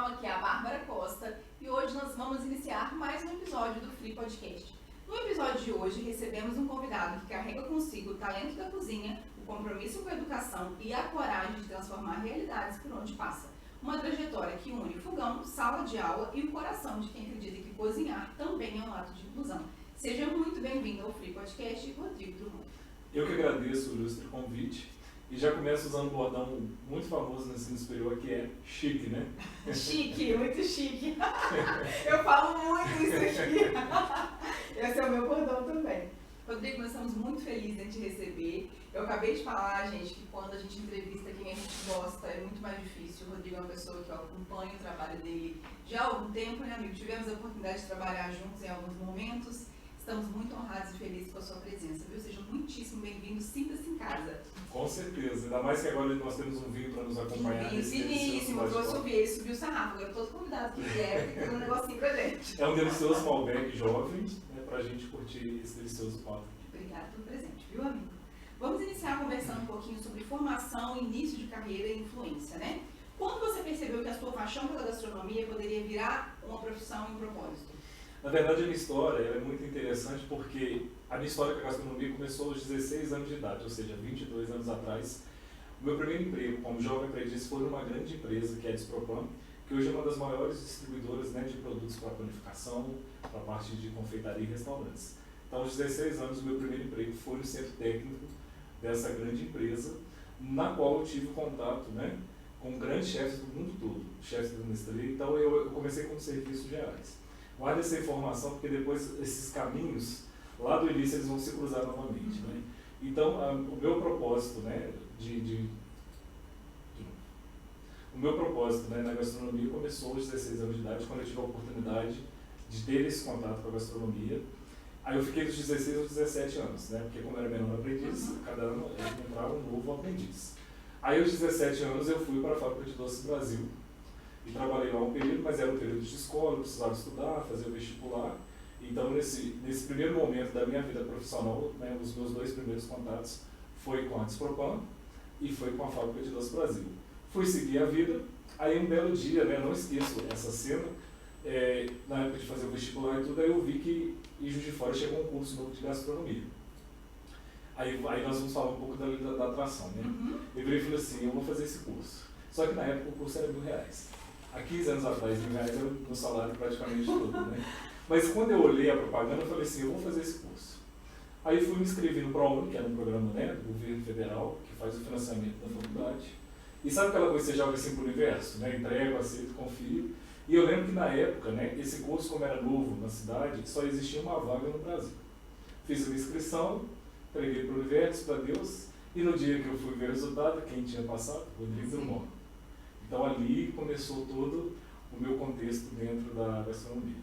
pessoal, aqui é a Bárbara Costa e hoje nós vamos iniciar mais um episódio do Free Podcast. No episódio de hoje recebemos um convidado que carrega consigo o talento da cozinha, o compromisso com a educação e a coragem de transformar realidades por onde passa. Uma trajetória que une fogão, sala de aula e o coração de quem acredita que cozinhar também é um ato de inclusão. Seja muito bem-vindo ao Free Podcast, Rodrigo Drummond. Eu que agradeço o ilustre convite e já começo usando um bordão muito famoso no ensino superior que é chique, né? Chique, muito chique. Eu falo muito isso aqui. Esse é o meu bordão também. Rodrigo, nós estamos muito felizes em te receber. Eu acabei de falar, gente, que quando a gente entrevista quem a gente gosta é muito mais difícil. O Rodrigo é uma pessoa que eu acompanho o trabalho dele já há algum tempo, né, amigo? Tivemos a oportunidade de trabalhar juntos em alguns momentos. Estamos muito honrados e felizes com a sua presença, viu? Seja muitíssimo bem-vindo, sinta-se em casa. Com certeza, ainda mais que agora nós temos um vinho para nos acompanhar. Vinho finíssimo, eu trouxe o vinho, ele subiu o sarrafo, agora todos os convidados que vieram ficam um negocinho pra gente. É um delicioso Malbec jovem, né, para a gente curtir esse delicioso papo aqui. Obrigada pelo presente, viu, amigo? Vamos iniciar conversando um pouquinho sobre formação, início de carreira e influência, né? Quando você percebeu que a sua paixão pela gastronomia poderia virar uma profissão e um propósito? Na verdade, a minha história é muito interessante porque a minha história com a gastronomia começou aos 16 anos de idade, ou seja, 22 anos atrás. O meu primeiro emprego como jovem aprendiz foi numa grande empresa, que é a Despropan, que hoje é uma das maiores distribuidoras, né, de produtos para panificação, para a parte de confeitaria e restaurantes. Então, aos 16 anos, o meu primeiro emprego foi no centro técnico dessa grande empresa, na qual eu tive contato, né, com grandes chefes do mundo todo, chefes da Nestlé. Então, eu comecei com serviços gerais. Guarde essa informação, porque depois esses caminhos, lá do início, eles vão se cruzar novamente, né? Então, o meu propósito, né, o meu propósito, né, na gastronomia começou aos 16 anos de idade, quando eu tive a oportunidade de ter esse contato com a gastronomia. Aí eu fiquei dos 16 aos 17 anos, né, porque como era menor aprendiz, cada ano entrava um novo aprendiz. Aí aos 17 anos eu fui para a Fábrica de Doces Brasil, e trabalhei lá um período, mas era um período de escola, eu precisava estudar, fazer o vestibular. Então, nesse primeiro momento da minha vida profissional, né, os meus dois primeiros contatos foi com a Despropan e foi com a Fábrica de Doces Brasil. Fui seguir a vida, aí um belo dia, né, não esqueço essa cena, na época de fazer o vestibular e tudo, aí eu vi que em Juiz de Fora chegou um curso novo de gastronomia. Aí nós vamos falar um pouco da atração, né? Eu virei e falei assim, eu vou fazer esse curso. Só que na época o curso era R$1.000. Há 15 anos atrás, R$1.000 era o meu salário praticamente todo, né? Mas quando eu olhei a propaganda, eu falei assim, eu vou fazer esse curso. Aí fui me inscrever no ProUni, que era um programa, né, do governo federal, que faz o financiamento da faculdade. E sabe aquela coisa que você joga assim pro universo, né? Entrego, aceito, confio. E eu lembro que na época, né, esse curso, como era novo na cidade, só existia uma vaga no Brasil. Fiz a minha inscrição, entreguei pro universo, para Deus, e no dia que eu fui ver o resultado, quem tinha passado? Rodrigo Drummond. Então ali começou todo o meu contexto dentro da gastronomia.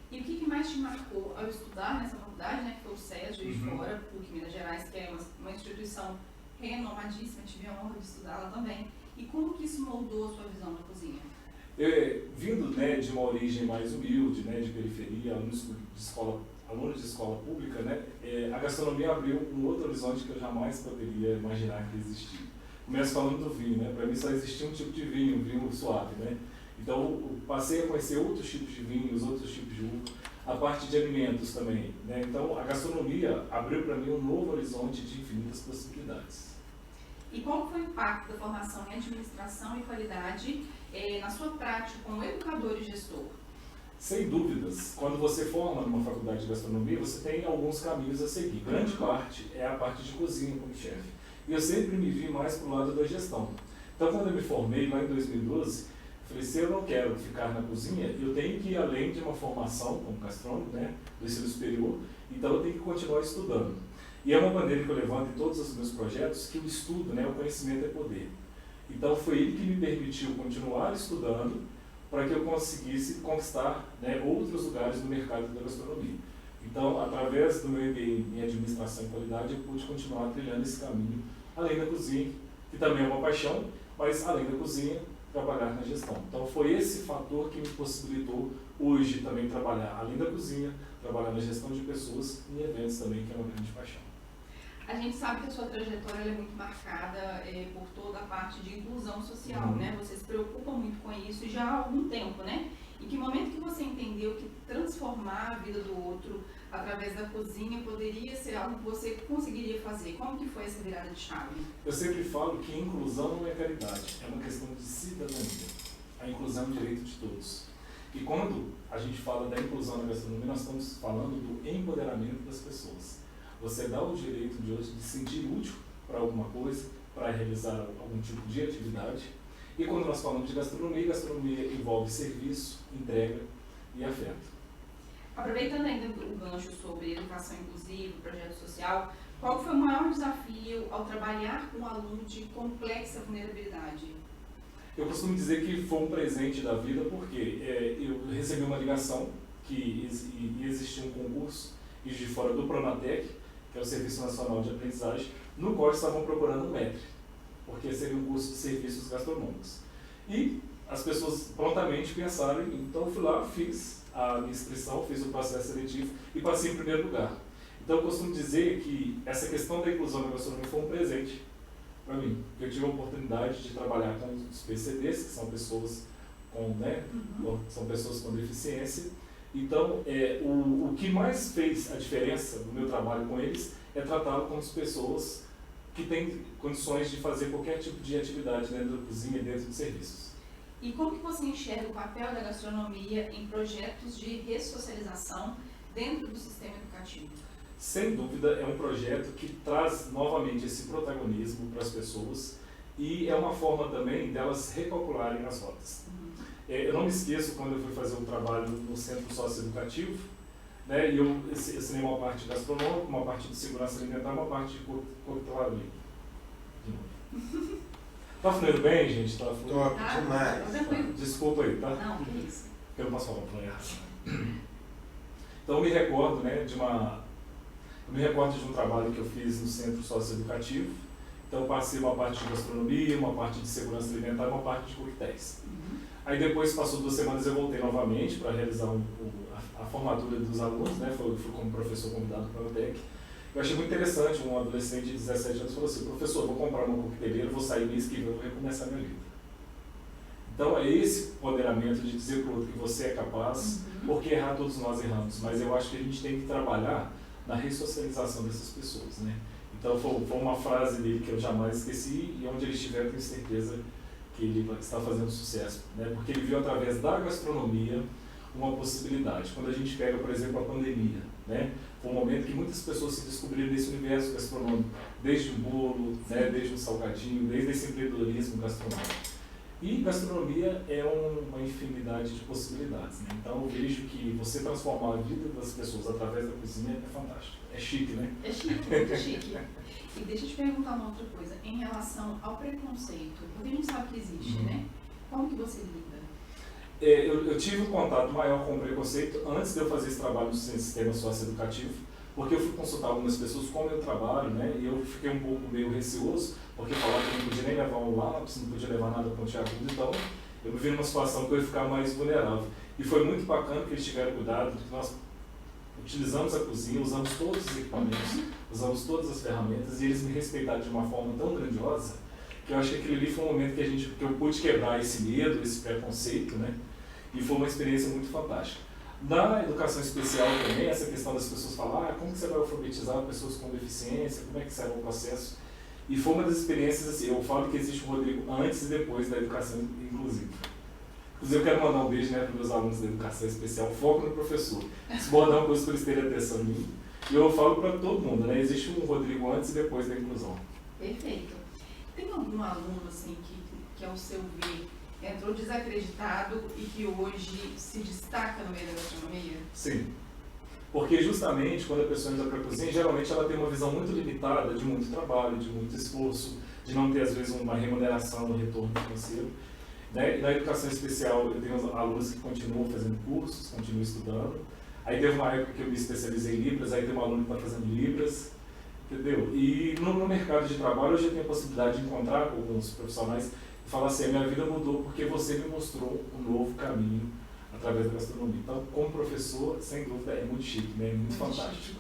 E o que mais te marcou ao estudar nessa faculdade, né, que foi o SES, Juiz de Fora, PUC Minas Gerais, que é uma instituição renomadíssima, tive a honra de estudar lá também. E como que isso moldou a sua visão da cozinha? Vindo, né, de uma origem mais humilde, né, de periferia, aluno de escola pública, né, a gastronomia abriu um outro horizonte que eu jamais poderia imaginar que existia. Começo falando do vinho, né? Para mim só existia um tipo de vinho, um vinho suave, né? Então eu passei a conhecer outros tipos de vinhos, outros tipos de uva, a parte de alimentos também, né? Então a gastronomia abriu para mim um novo horizonte de infinitas possibilidades. E qual foi o impacto da formação em administração e qualidade na sua prática como educador e gestor? Sem dúvidas, quando você forma numa faculdade de gastronomia, você tem alguns caminhos a seguir. Grande parte é a parte de cozinha como chefe. E eu sempre me vi mais para o lado da gestão. Então, quando eu me formei lá em 2012, eu falei, se eu não quero ficar na cozinha, eu tenho que ir além de uma formação como gastrônomo, né, do ensino superior, então eu tenho que continuar estudando. E é uma bandeira que eu levanto em todos os meus projetos, que o estudo, né, o conhecimento é poder. Então, foi ele que me permitiu continuar estudando para que eu conseguisse conquistar, né, outros lugares no mercado da gastronomia. Então, através do meu MBA em administração e qualidade, eu pude continuar trilhando esse caminho, além da cozinha, que também é uma paixão, mas além da cozinha, trabalhar na gestão. Então, foi esse fator que me possibilitou hoje também trabalhar, além da cozinha, trabalhar na gestão de pessoas e eventos também, que é uma grande paixão. A gente sabe que a sua trajetória é muito marcada por toda a parte de inclusão social, né? Você se preocupa muito com isso já há algum tempo, né? Em que momento que você entendeu que transformar a vida do outro através da cozinha poderia ser algo que você conseguiria fazer? Como que foi essa virada de chave? Eu sempre falo que inclusão não é caridade, é uma questão de cidadania. A inclusão é um direito de todos. E quando a gente fala da inclusão na gastronomia, nós estamos falando do empoderamento das pessoas. Você dá o direito de hoje de se sentir útil para alguma coisa, para realizar algum tipo de atividade. E quando nós falamos de gastronomia, gastronomia envolve serviço, entrega e afeto. Aproveitando ainda o gancho sobre educação inclusiva, projeto social, qual foi o maior desafio ao trabalhar com um aluno de complexa vulnerabilidade? Eu costumo dizer que foi um presente da vida porque eu recebi uma ligação que ia existir um concurso de fora do Pronatec, que é o Serviço Nacional de Aprendizagem, no qual estavam procurando um maître, porque seria um curso de serviços gastronômicos. E as pessoas prontamente pensaram, então eu fui lá, fiz a minha inscrição, fiz o processo seletivo e passei em primeiro lugar. Então eu costumo dizer que essa questão da inclusão na gastronomia foi um presente para mim, porque eu tive a oportunidade de trabalhar com os PCDs, que são pessoas são pessoas com deficiência. Então, o que mais fez a diferença no meu trabalho com eles é tratá-los como pessoas que têm condições de fazer qualquer tipo de atividade dentro da cozinha e dentro de serviços. E como que você enxerga o papel da gastronomia em projetos de ressocialização dentro do sistema educativo? Sem dúvida, é um projeto que traz novamente esse protagonismo para as pessoas e é uma forma também delas recalcularem as rotas. Eu não me esqueço quando eu fui fazer um trabalho no Centro Socioeducativo, né, e eu assinei uma parte gastronômica, uma parte de segurança alimentar, uma parte de coquetelaria. Tá fluindo bem, gente? Tá fluindo? Top, demais. Desculpa aí, tá? Não, que isso. Eu não posso falar pra errado. Então eu me recordo, né, de um trabalho que eu fiz no Centro Socioeducativo. Então eu passei uma parte de gastronomia, uma parte de segurança alimentar e uma parte de coquetéis. Aí depois, passou 2 semanas, eu voltei novamente para realizar a formatura dos alunos, né? Fui como professor convidado para o TEC. Eu achei muito interessante, um adolescente de 17 anos falou assim: professor, vou comprar uma coqueteleira, vou sair mês que vem, vou recomeçar minha vida. Então é esse empoderamento de dizer para o outro que você é capaz, porque errar todos nós erramos, mas eu acho que a gente tem que trabalhar na ressocialização dessas pessoas, né? Então foi uma frase dele que eu jamais esqueci e onde ele estiver eu tenho certeza que ele está fazendo sucesso, né? Porque ele viu através da gastronomia uma possibilidade. Quando a gente pega, por exemplo, a pandemia, né? Foi um momento que muitas pessoas se descobriram nesse universo gastronômico, desde um bolo, né? Desde um salgadinho, desde esse empreendedorismo gastronômico. E gastronomia é uma infinidade de possibilidades, né? Então eu vejo que você transformar a vida das pessoas através da cozinha é fantástico. É chique, né? É chique, muito chique. E deixa eu te perguntar uma outra coisa, em relação ao preconceito, porque a gente sabe que existe, né? Como que você lida? Eu tive um contato maior com o preconceito antes de eu fazer esse trabalho no sistema socioeducativo, porque eu fui consultar algumas pessoas com o meu trabalho, né? E eu fiquei um pouco meio receoso, porque falaram que não podia nem levar um lápis, não podia levar nada para o teatro, então eu me vi numa situação que eu ia ficar mais vulnerável. E foi muito bacana que eles tiveram cuidado, que nós utilizamos a cozinha, usamos todos os equipamentos, usamos todas as ferramentas e eles me respeitaram de uma forma tão grandiosa que eu acho que aquele ali foi um momento que eu pude quebrar esse medo, esse preconceito, né? E foi uma experiência muito fantástica. Na educação especial também, essa questão das pessoas falar, como que você vai alfabetizar pessoas com deficiência, como é que será o processo? E foi uma das experiências, assim, eu falo que existe um Rodrigo antes e depois da educação inclusiva. Inclusive, eu quero mandar um beijo, né, para os meus alunos da educação especial, foco no professor. Esse bordão coisa para eles terem atenção em mim. E eu falo para todo mundo, né, existe um Rodrigo antes e depois da inclusão. Perfeito. Tem algum aluno, assim, que ao seu ver, entrou desacreditado e que hoje se destaca no meio da gastronomia? Sim. Porque justamente quando a pessoa entra para a cozinha, geralmente ela tem uma visão muito limitada de muito trabalho, de muito esforço, de não ter às vezes uma remuneração, um retorno financeiro. Né? E na educação especial eu tenho alunos que continuam fazendo cursos, continuam estudando. Aí teve uma época que eu me especializei em Libras, aí tem um aluno que está fazendo Libras, entendeu? E no mercado de trabalho hoje eu tenho a possibilidade de encontrar com alguns profissionais e falar assim: a minha vida mudou porque você me mostrou um novo caminho através da gastronomia. Então, como professor, sem dúvida, é muito chique, né? É muito fantástico.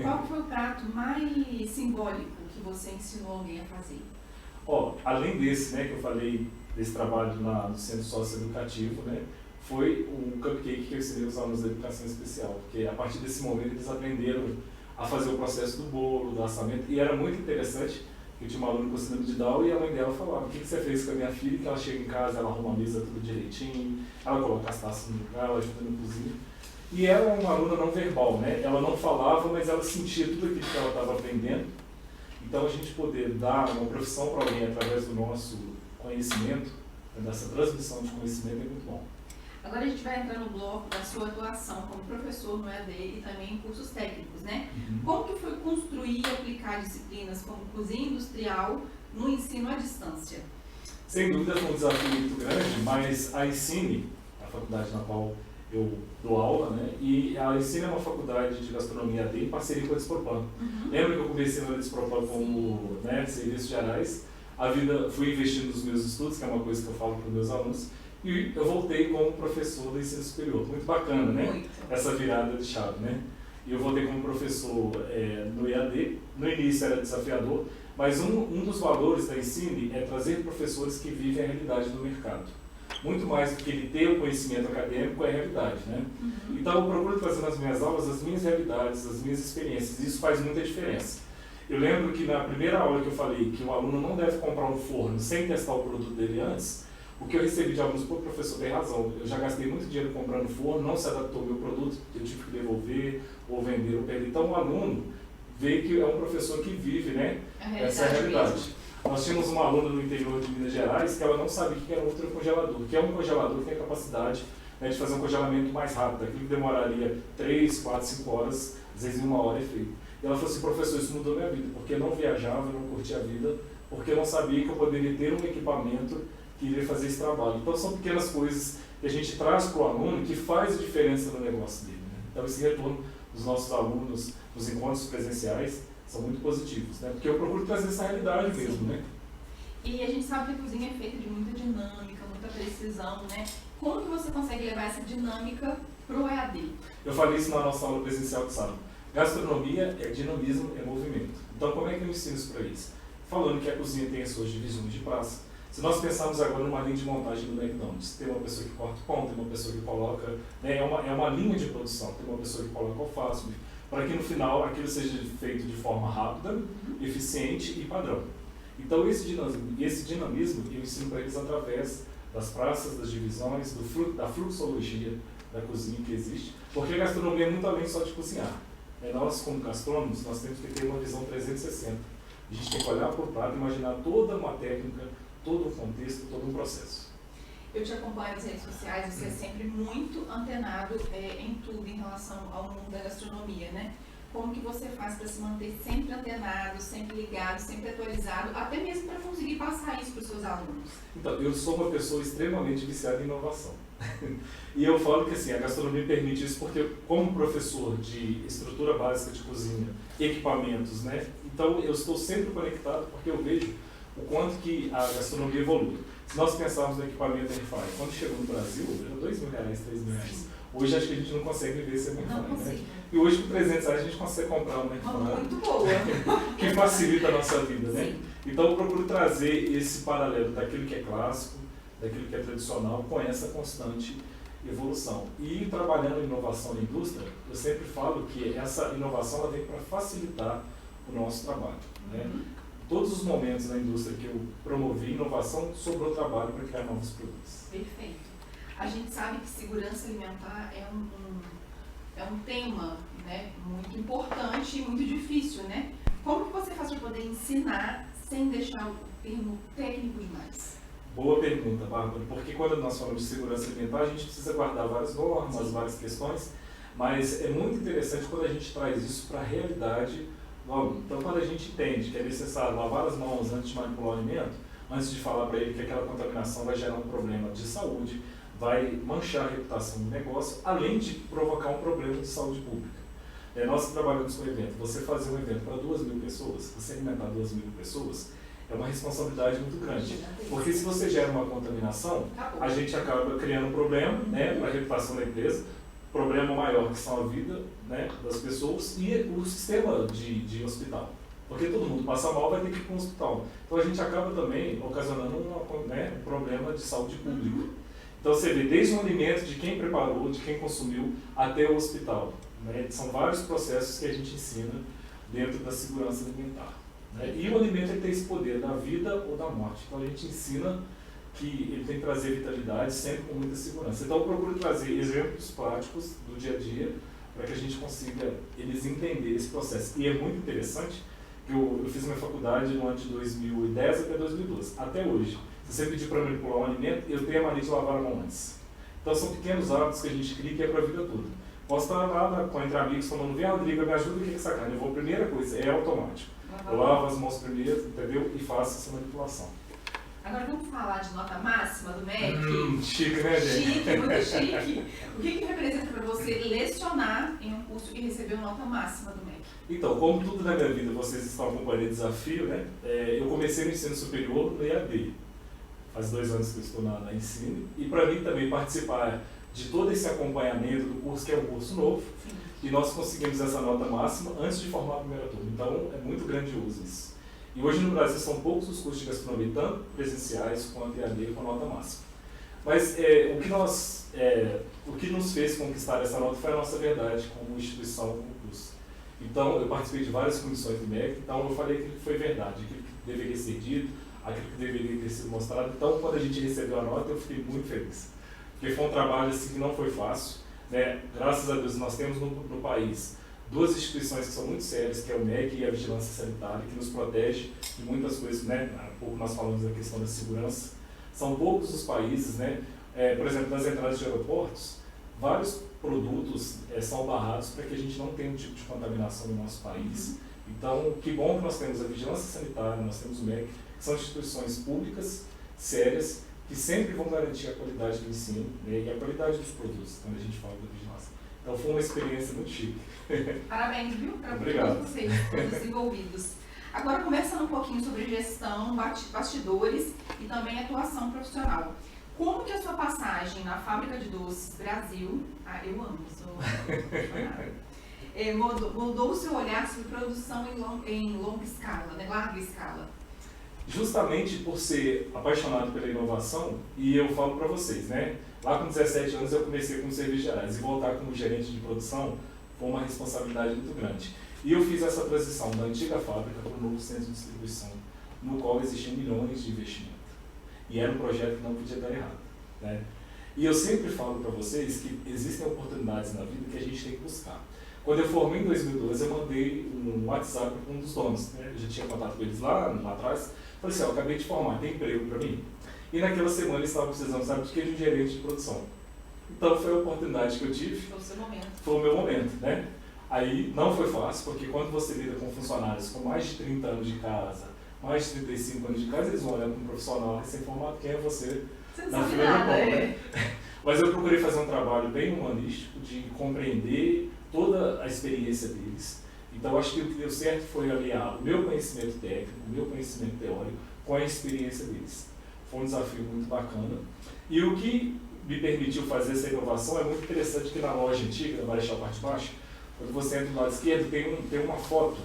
Qual foi o prato mais simbólico que você ensinou alguém a fazer? Além desse, né, que eu falei, desse trabalho no Centro Socioeducativo, né, foi o cupcake que eu ensinei aos alunos da educação especial, porque a partir desse momento eles aprenderam a fazer o processo do bolo, do assamento, e era muito interessante, que eu tinha uma aluna com síndrome de Down e a mãe dela falava: o que você fez com a minha filha? Que ela chega em casa, ela arruma a mesa tudo direitinho, ela coloca as taças no lugar, ela ajuda na cozinha. E ela é uma aluna não verbal, né? Ela não falava, mas ela sentia tudo aquilo que ela estava aprendendo. Então, a gente poder dar uma profissão para alguém através do nosso conhecimento, dessa transmissão de conhecimento, é muito bom. Agora a gente vai entrar no bloco da sua atuação como professor no EAD e também em cursos técnicos, né? Como que foi construir e aplicar disciplinas como cozinha industrial no ensino à distância? Sem dúvida foi um desafio muito grande, mas a Ensine, a faculdade na qual eu dou aula, né? E a Ensine é uma faculdade de gastronomia EAD em parceria com a Despropan. Lembra que eu comecei na Despropan como, né, serviços gerais? Fui investindo nos meus estudos, que é uma coisa que eu falo para os meus alunos, e eu voltei como professor do ensino superior. Muito bacana, né? Muito. Essa virada de chave, né? E eu voltei como professor no EAD. No início era desafiador, mas um dos valores da Ensine é trazer professores que vivem a realidade do mercado. Muito mais do que ele ter o conhecimento acadêmico, é a realidade, né? Então eu procuro trazer nas minhas aulas as minhas realidades, as minhas experiências. Isso faz muita diferença. Eu lembro que na primeira aula que eu falei que o aluno não deve comprar um forno sem testar o produto dele antes, o que eu recebi de alunos: pô, professor, tem razão, eu já gastei muito dinheiro comprando forno, não se adaptou ao meu produto, eu tive que devolver, ou vender, ou perder. Então o aluno vê que é um professor que vive, né, essa realidade. Mesmo. Nós tínhamos uma aluna no interior de Minas Gerais que ela não sabia o que era um ultracongelador, que é um congelador que tem a capacidade, né, de fazer um congelamento mais rápido, aquilo que demoraria 3, 4, 5 horas, às vezes em 1 hora é feito. E ela falou assim: professor, isso mudou minha vida, porque eu não viajava, eu não curtia a vida, porque eu não sabia que eu poderia ter um equipamento que iria fazer esse trabalho. Então são pequenas coisas que a gente traz para o aluno que faz a diferença no negócio dele, né? Então esse retorno dos nossos alunos nos encontros presenciais são muito positivos, né? Porque eu procuro trazer essa realidade mesmo, né? E a gente sabe que a cozinha é feita de muita dinâmica, muita precisão, né? Como que você consegue levar essa dinâmica para o EAD? Eu falei isso na nossa aula presencial de sábado. Gastronomia é dinamismo, é movimento. Então como é que eu ensino isso para eles? Falando que a cozinha tem as suas divisões de praça. Se nós pensarmos agora numa linha de montagem do McDonald's, tem uma pessoa que corta o pão, tem uma pessoa que coloca, né, é uma linha de produção, tem uma pessoa que coloca alface, para que no final aquilo seja feito de forma rápida, eficiente e padrão. Então esse dinamismo eu ensino para eles através das praças, das divisões, da fluxologia da cozinha que existe, porque a gastronomia é muito além só de cozinhar. Nós, como gastrônomos, nós temos que ter uma visão 360. A gente tem que olhar por prato, imaginar toda uma técnica, todo um contexto, todo um processo. Eu te acompanho nas redes sociais, você é sempre muito antenado em tudo em relação ao mundo da gastronomia, né? Como que você faz para se manter sempre antenado, sempre ligado, sempre atualizado, até mesmo para conseguir passar isso para os seus alunos? Então, eu sou uma pessoa extremamente viciada em inovação. E eu falo que assim, a gastronomia permite isso porque, como professor de estrutura básica de cozinha, equipamentos, né? Então eu estou sempre conectado porque eu vejo o quanto que a gastronomia evolui. Se nós pensarmos no equipamento Airfryer, quando chegou no Brasil, era R$2.000, R$3.000. Hoje acho que a gente não consegue viver sem Airfryer, né? E hoje com R$300 a gente consegue comprar uma Airfryer. Muito boa! Que facilita a nossa vida, né? Sim. Então eu procuro trazer esse paralelo daquilo que é clássico, daquilo que é tradicional, com essa constante evolução. E trabalhando em inovação na indústria, eu sempre falo que essa inovação ela vem para facilitar o nosso trabalho, né? Todos os momentos na indústria que eu promovi inovação, sobrou trabalho para criar novos produtos. Perfeito. A gente sabe que segurança alimentar é um tema, né, muito importante e muito difícil, né? Como que você faz para poder ensinar sem deixar o termo técnico demais? Boa pergunta, Bárbara, porque quando nós falamos de segurança alimentar, a gente precisa guardar várias normas, várias questões, mas é muito interessante quando a gente traz isso para a realidade do aluno. Então, quando a gente entende que é necessário lavar as mãos antes de manipular o alimento, antes de falar para ele que aquela contaminação vai gerar um problema de saúde, vai manchar a reputação do negócio, além de provocar um problema de saúde pública. Nós trabalhamos com evento. Você fazer um evento para 2.000 pessoas, você alimentar 2.000 pessoas, é uma responsabilidade muito grande. Porque se você gera uma contaminação, a gente acaba criando um problema, né, para a reputação da empresa, problema maior, que são a vida, né, das pessoas e o sistema de hospital. Porque todo mundo passa mal, vai ter que ir para um hospital. Então a gente acaba também ocasionando um problema de saúde pública. Então você vê desde o alimento, de quem preparou, de quem consumiu, até o hospital. Né? São vários processos que a gente ensina dentro da segurança alimentar. Né? E o alimento ele tem esse poder da vida ou da morte. Então a gente ensina que ele tem que trazer vitalidade sempre com muita segurança. Então eu procuro trazer exemplos práticos do dia a dia para que a gente consiga eles entender esse processo. E é muito interessante que eu fiz minha faculdade no ano de 2010 até 2012. Até hoje, se você pedir para manipular um alimento, eu tenho a mania de lavar a mão antes. Então são pequenos hábitos que a gente cria que é para a vida toda. Posso estar lá entre amigos falando, vem Rodrigo, me ajuda, o que é essa carne? Eu vou, primeira coisa, é automático. Eu lavo as mãos primeiro, entendeu? E faço essa manipulação. Agora vamos falar de nota máxima do MEC? Chique, né, gente? Chique, muito chique. O que representa para você lecionar em um curso e receber uma nota máxima do MEC? Então, como tudo na minha vida vocês estão acompanhando o desafio, né? Eu comecei no ensino superior no EAD. Faz 2 anos que eu estou na ensino. E para mim também participar de todo esse acompanhamento do curso, que é um curso novo, sim, e nós conseguimos essa nota máxima antes de formar a primeira turma. Então, é muito grandioso isso. E hoje no Brasil são poucos os cursos de gastronomia, tanto presenciais quanto EAD, com nota máxima. Mas o que nos fez conquistar essa nota foi a nossa verdade como instituição, como curso. Então, eu participei de várias comissões do MEC, então eu falei aquilo que foi verdade, aquilo que deveria ser dito, aquilo que deveria ter sido mostrado. Então, quando a gente recebeu a nota, eu fiquei muito feliz. Porque foi um trabalho assim, que não foi fácil. Né? Graças a Deus, nós temos no país 2 instituições que são muito sérias, que é o MEC e a Vigilância Sanitária, que nos protege de muitas coisas. Né? Há pouco nós falamos da questão da segurança. São poucos os países, né? Por exemplo, nas entradas de aeroportos, vários produtos são barrados para que a gente não tenha um tipo de contaminação no nosso país. Então, que bom que nós temos a Vigilância Sanitária, nós temos o MEC, que são instituições públicas, sérias, que sempre vão garantir a qualidade do ensino, né, e a qualidade dos produtos, quando a gente fala da vigilância. Então foi uma experiência muito chique. Parabéns, viu? Para todos vocês, todos envolvidos. Agora, conversando um pouquinho sobre gestão, bastidores e também atuação profissional. Como que a sua passagem na Fábrica de Doces Brasil, eu amo, sou apaixonada, mudou o seu olhar sobre produção em longa escala, né, larga escala? Justamente por ser apaixonado pela inovação, e eu falo para vocês, né? Lá com 17 anos eu comecei como serviços gerais e voltar como gerente de produção foi uma responsabilidade muito grande. E eu fiz essa transição da antiga fábrica para o novo centro de distribuição, no qual existiam milhões de investimento. E era um projeto que não podia dar errado. Né? E eu sempre falo para vocês que existem oportunidades na vida que a gente tem que buscar. Quando eu formei em 2012, eu mandei um WhatsApp para um dos donos. Né? Eu já tinha contato com eles lá atrás. Falei assim, eu acabei de formar, tem emprego para mim? E naquela semana eles estavam precisando, sabe, de que? De um gerente de produção. Então foi a oportunidade que eu tive. Foi o seu momento. Foi o meu momento, né? Aí não foi fácil, porque quando você lida com funcionários com mais de 30 anos de casa, mais de 35 anos de casa, eles vão olhar para um profissional recém-formado, quem é você na fila do pão, né? Mas eu procurei fazer um trabalho bem humanístico, de compreender toda a experiência deles. Então, acho que o que deu certo foi aliar o meu conhecimento técnico, o meu conhecimento teórico, com a experiência deles. Foi um desafio muito bacana. E o que me permitiu fazer essa inovação é muito interessante que na loja antiga, na Marechal Parte Baixa, quando você entra do lado esquerdo, tem uma foto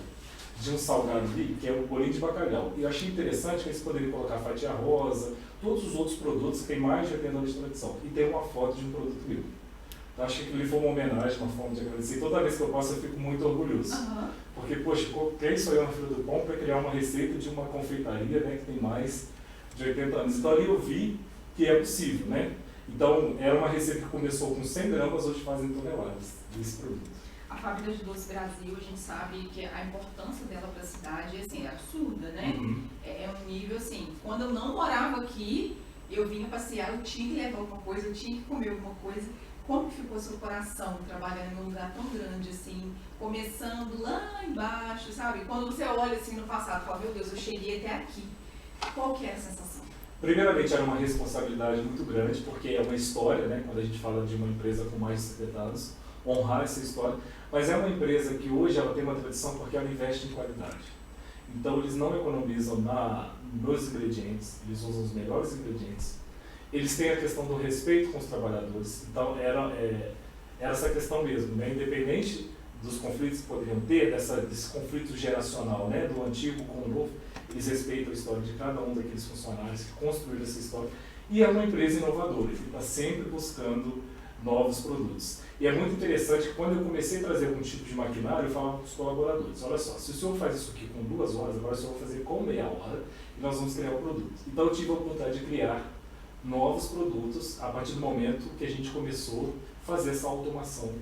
de um salgado ali, que é o bolinho de bacalhau. E eu achei interessante que eles poderiam colocar fatia rosa, todos os outros produtos que têm mais de 80 anos de tradição. E tem uma foto de um produto meu. Então, acho que aquilo foi uma homenagem, uma forma de agradecer. E toda vez que eu posso, eu fico muito orgulhoso. Porque, poxa, quem sou eu na fila do pão para criar uma receita de uma confeitaria, né, que tem mais de 80 anos? Então, ali eu vi que é possível, né? Então, era uma receita que começou com 100 gramas, hoje fazem toneladas desse produto. A Fábrica de Doces Brasil, a gente sabe que a importância dela para a cidade assim, é absurda, né? É um nível assim, quando eu não morava aqui, eu vinha passear, eu tinha que levar alguma coisa, eu tinha que comer alguma coisa. Como que ficou seu coração trabalhando em um lugar tão grande assim, começando lá embaixo, sabe? Quando você olha assim no passado, fala, meu Deus, eu cheguei até aqui. Qual que era a sensação? Primeiramente, era uma responsabilidade muito grande, porque é uma história, né? Quando a gente fala de uma empresa com mais de 70 anos, honrar essa história. Mas é uma empresa que hoje ela tem uma tradição porque ela investe em qualidade. Então, eles não economizam nos ingredientes, eles usam os melhores ingredientes. Eles têm a questão do respeito com os trabalhadores. Então, era essa questão mesmo, né? Independente dos conflitos que poderiam ter, desse conflito geracional, né? Do antigo com o novo, eles respeitam a história de cada um daqueles funcionários que construíram essa história. E é uma empresa inovadora, que está sempre buscando novos produtos. E é muito interessante que quando eu comecei a trazer algum tipo de maquinário, eu falava para os colaboradores, olha só, se o senhor faz isso aqui com 2 horas, agora o senhor vai fazer com meia hora e nós vamos criar o produto. Então eu tive a oportunidade de criar novos produtos a partir do momento que a gente começou a fazer essa automação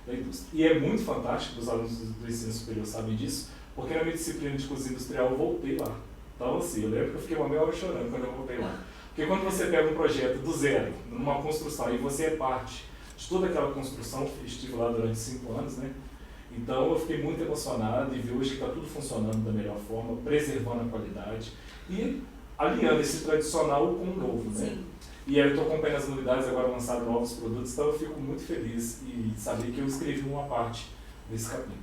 da indústria. E é muito fantástico, os alunos do ensino superior sabem disso, porque na minha disciplina de cozinha industrial eu voltei lá. Então assim, eu lembro que eu fiquei uma meia hora chorando quando eu voltei lá. Porque quando você pega um projeto do zero, numa construção, e você é parte de toda aquela construção, estive lá durante 5 anos, né? Então eu fiquei muito emocionado e vi hoje que está tudo funcionando da melhor forma, preservando a qualidade e alinhando esse tradicional com o novo, né? Sim. E aí eu estou acompanhando as novidades, agora lançaram novos produtos, então eu fico muito feliz em saber que eu escrevi uma parte desse capítulo.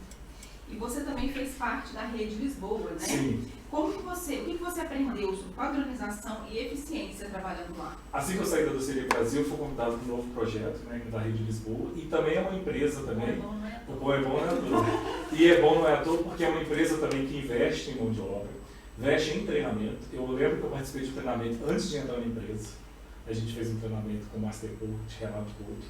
E você também fez parte da Rede Lisboa, né? Sim. O que você aprendeu sobre padronização e eficiência trabalhando lá? Assim que eu saí da Doceria Brasil, eu fui convidado para um novo projeto, né, da Rede Lisboa, e também é uma empresa também. O bom não é à toa. O bom é bom não é à toa. E é bom não é à toa porque é uma empresa também que investe em mão de obra, investe em treinamento. Eu lembro que eu participei de um treinamento antes de entrar na empresa. A gente fez um treinamento com o Master Coach, Renato Couto,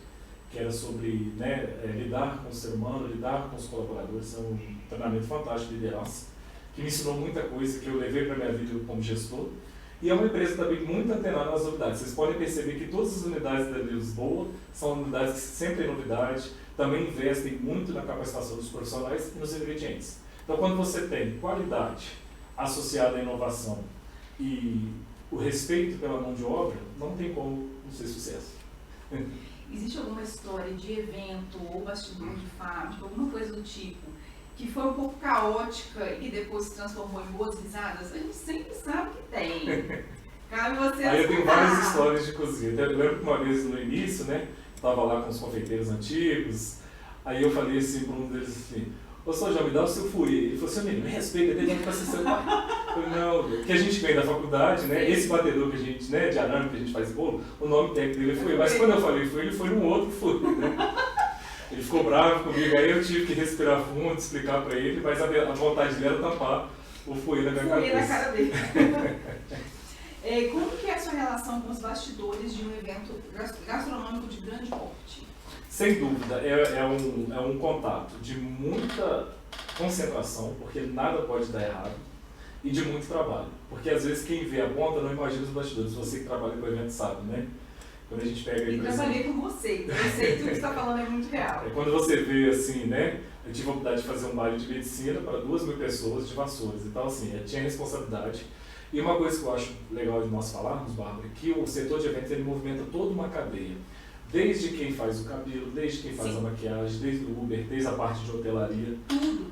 que era sobre, né, lidar com o ser humano, lidar com os colaboradores. É um treinamento fantástico de liderança, que me ensinou muita coisa que eu levei para a minha vida como gestor. E é uma empresa também muito antenada nas novidades. Vocês podem perceber que todas as unidades da Lisboa são unidades que sempre têm novidade, também investem muito na capacitação dos profissionais e nos ingredientes. Então, quando você tem qualidade associada à inovação e o respeito pela mão de obra, não tem como não ser sucesso. Existe alguma história de evento ou bastidor de fábrica, alguma coisa do tipo, que foi um pouco caótica e depois se transformou em boas risadas? A gente sempre sabe que tem. Cabe você Aí eu tenho várias histórias de cozinha. Eu lembro que uma vez no início, né, estava lá com os confeiteiros antigos, aí eu falei assim para um deles assim, ô Sr. me dá o seu fui. Ele falou assim, menino, me respeita, ele tem que ser seu pai. Eu falei, não, que a gente vem da faculdade, né, esse batedor que a gente, né, de arame que a gente faz bolo, o nome técnico dele é fui. Mas quando eu falei fui, ele foi num outro fui, né? Ele ficou bravo comigo, aí eu tive que respirar fundo, explicar para ele, mas a vontade dele era tampar o fui na minha cabeça. Fui na cara dele. Como que é a sua relação com os bastidores de um evento gastronômico de grande porte? Sem dúvida, é um contato de muita concentração, porque nada pode dar errado, e de muito trabalho. Porque às vezes quem vê a ponta não imagina os bastidores, você que trabalha com o evento sabe, né? Quando a gente pega a impressão... Eu trabalhei com você, então eu sei que tudo que você está falando é muito real. Quando você vê assim, né? Eu tive a oportunidade de fazer um baile de medicina para 2.000 pessoas de Vassouras, então assim, eu tinha responsabilidade. E uma coisa que eu acho legal de nós falarmos, Bárbara, é que o setor de eventos ele movimenta toda uma cadeia. Desde quem faz o cabelo, desde quem faz a maquiagem, desde o Uber, desde a parte de hotelaria.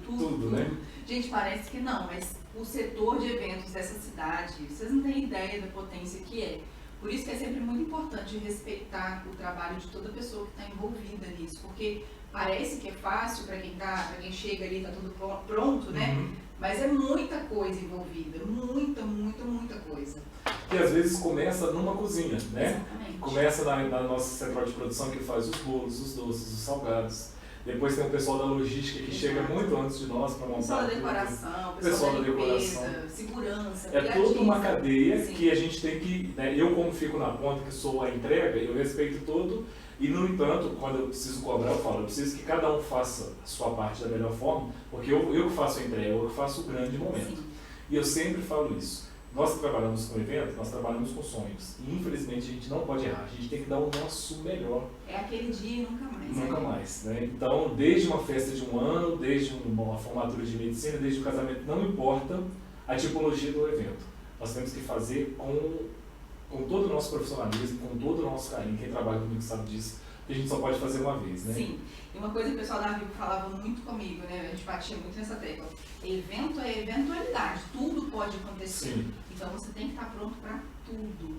Tudo, né? Gente, parece que não, mas o setor de eventos dessa cidade, vocês não têm ideia da potência que é. Por isso que é sempre muito importante respeitar o trabalho de toda pessoa que está envolvida nisso, porque parece que é fácil para quem chega ali, está tudo pronto, né? Uhum. Mas é muita coisa envolvida, muita coisa. Que às vezes começa numa cozinha, né? Exatamente. Começa na nossa central de produção que faz os bolos, os doces, os salgados. Depois tem o pessoal da logística que chega muito antes de nós para montar. Pessoal da decoração, pessoal da limpeza, segurança, é toda uma cadeia. Sim. Que a gente tem que, né, eu como fico na ponta, que sou a entrega, eu respeito todo, e no entanto, quando eu preciso cobrar, eu falo, eu preciso que cada um faça a sua parte da melhor forma, porque eu que faço a entrega, eu que faço o grande momento. Sim. E eu sempre falo isso. Nós que trabalhamos com eventos, nós trabalhamos com sonhos. E infelizmente a gente não pode errar, a gente tem que dar o nosso melhor. É aquele dia e nunca mais. Nunca mais, né? Então, desde uma festa de um ano, desde uma formatura de medicina, desde o casamento, não importa a tipologia do evento. Nós temos que fazer com todo o nosso profissionalismo, com todo o nosso carinho. Quem trabalha comigo sabe disso, que a gente só pode fazer uma vez, né? Sim. E uma coisa que o pessoal da Vivo falava muito comigo, né? A gente batia muito nessa tecla. Evento é eventualidade, tudo pode acontecer. Sim. E Então você tem que estar pronto para tudo,